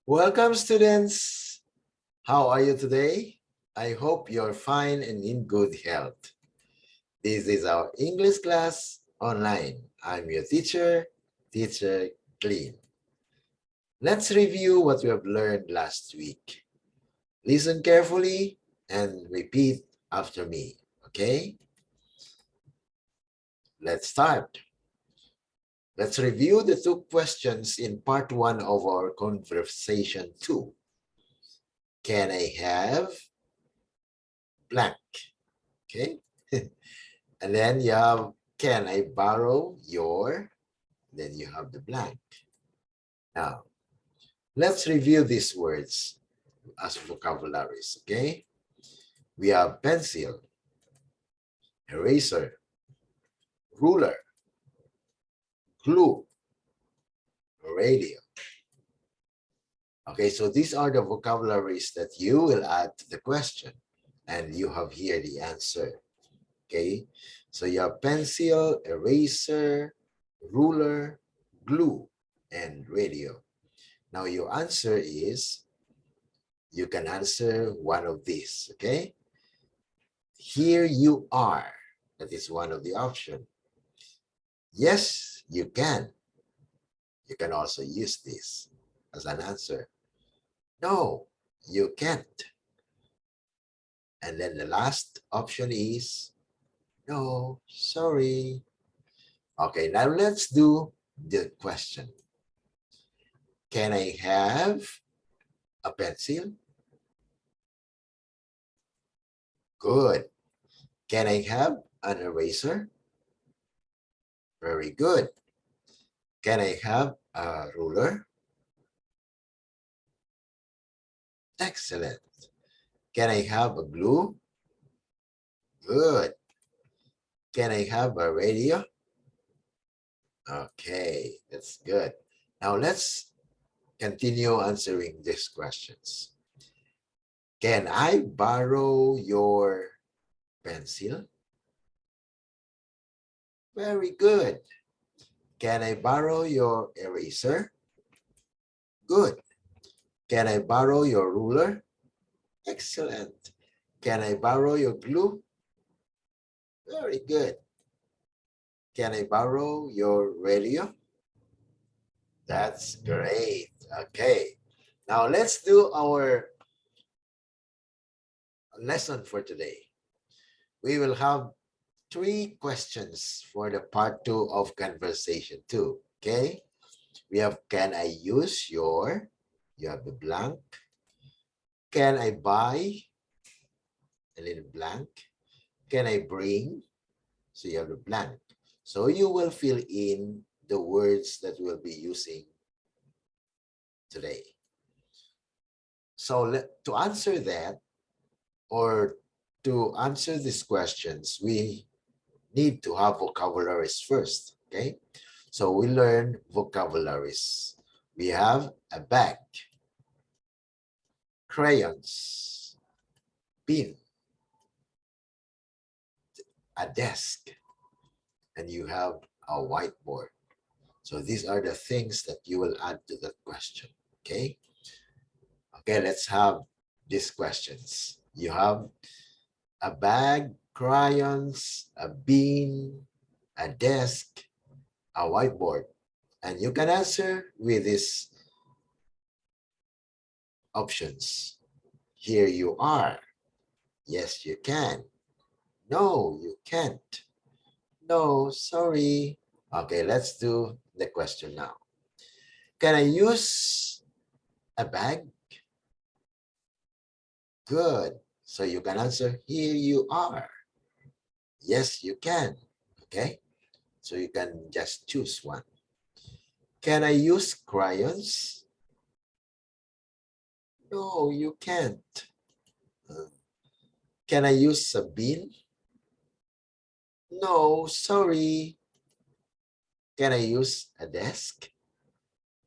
Welcome, students. How are you today? I hope you're fine and in good health. This is our English class online. I'm your teacher Glean. Let's review what we have learned last week. Listen carefully and repeat after me, okay? Let's start. Let's review the two questions in part one of our conversation two. Can I have blank? Okay. And then you have, can I borrow your, then you have the blank. Now, let's review these words as vocabularies, okay? We have pencil, eraser, ruler, glue, radio. Okay, so these are the vocabularies that you will add to the question, and you have here the answer, okay? So you have pencil, eraser, ruler, glue, and radio. Now your answer is, you can answer one of these, okay? Here you are. That is one of the options. Yes, you can. You can also use this as an answer. No, you can't. And then the last option is, no, sorry. Okay, now let's do the question. Can I have a pencil? Good. Can I have an eraser? Very good. Can I have a ruler? Excellent. Can I have a glue? Good. Can I have a radio? Okay, that's good. Now let's continue answering these questions. Can I borrow your pencil? Very good. Can I borrow your eraser? Good. Can I borrow your ruler? Excellent. Can I borrow your glue? Very good. Can I borrow your radio? That's great. Okay. Now let's do our lesson for today. We will have 3 questions for the part 2 of conversation 2. Okay. We have, can I use your, you have the blank. Can I buy, a little blank. Can I bring, so you have the blank. So you will fill in the words that we'll be using today. So to answer that, or to answer these questions, we need to have vocabularies first, okay? So we learn vocabularies. We have a bag, crayons, pin, a desk, and you have a whiteboard. So these are the things that you will add to that question, okay? Okay, let's have these questions. You have a bag, crayons, a bin, a desk, a whiteboard. And you can answer with these options. Here you are. Yes, you can. No, you can't. No, sorry. Okay, let's do the question now. Can I use a bag? Good. So you can answer, here you are. Yes, you can. Okay, so you can just choose one. Can I use crayons? No, you can't. Can I use a bin? No, sorry. Can I use a desk?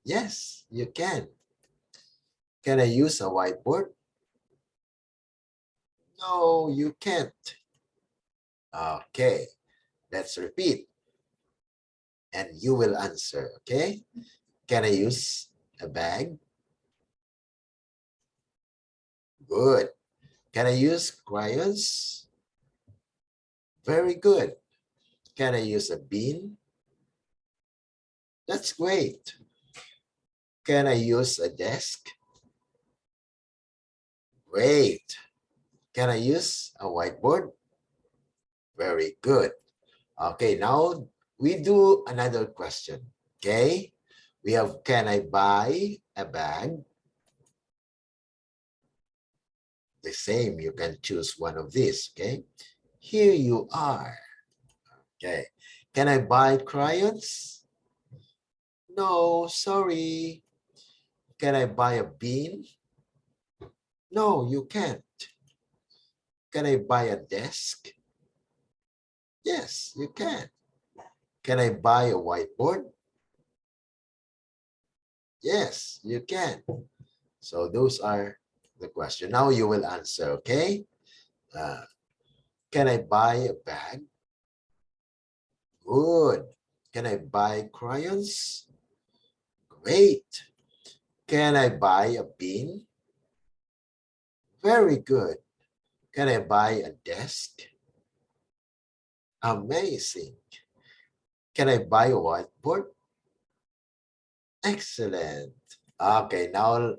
Yes, you can. Can I use a whiteboard? No, you can't. Okay, let's repeat. And you will answer, okay? Can I use a bag? Good. Can I use crayons? Very good. Can I use a bean? That's great. Can I use a desk? Great. Can I use a whiteboard? Very good. Okay, now we do another question. Okay, we have, can I buy a bag? The same, you can choose one of these. Okay, here you are. Okay, can I buy crayons? No, sorry. Can I buy a bean? No, you can't. Can I buy a desk? Yes, you can. Can I buy a whiteboard? Yes, you can. So those are the question. Now you will answer, okay? Uh, can I buy a bag? Good. Can I buy crayons? Great. Can I buy a bean? Very good. Can I buy a desk? Amazing. Can I buy a whiteboard? Excellent. Okay, now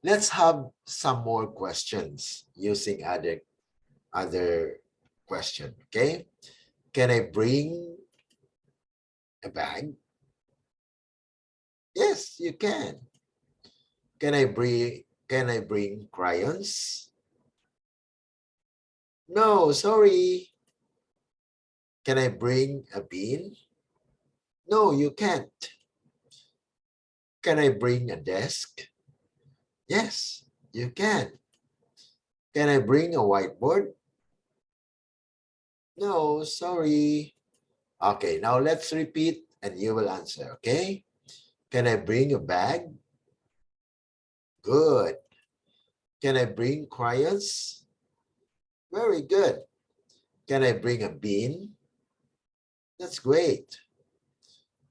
let's have some more questions using other question, okay? Can I bring a bag? Yes, you can. Can I bring crayons? No, sorry. Can I bring a bean? No, you can't. Can I bring a desk? Yes, you can. Can I bring a whiteboard? No, sorry. Okay, now let's repeat and you will answer, okay? Can I bring a bag? Good. Can I bring crayons? Very good. Can I bring a bean? That's great.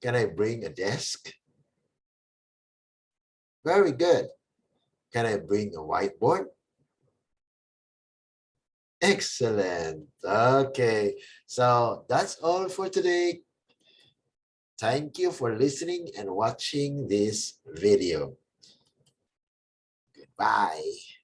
Can I bring a desk? Very good. Can I bring a whiteboard? Excellent. Okay, so that's all for today. Thank you for listening and watching this video. Goodbye.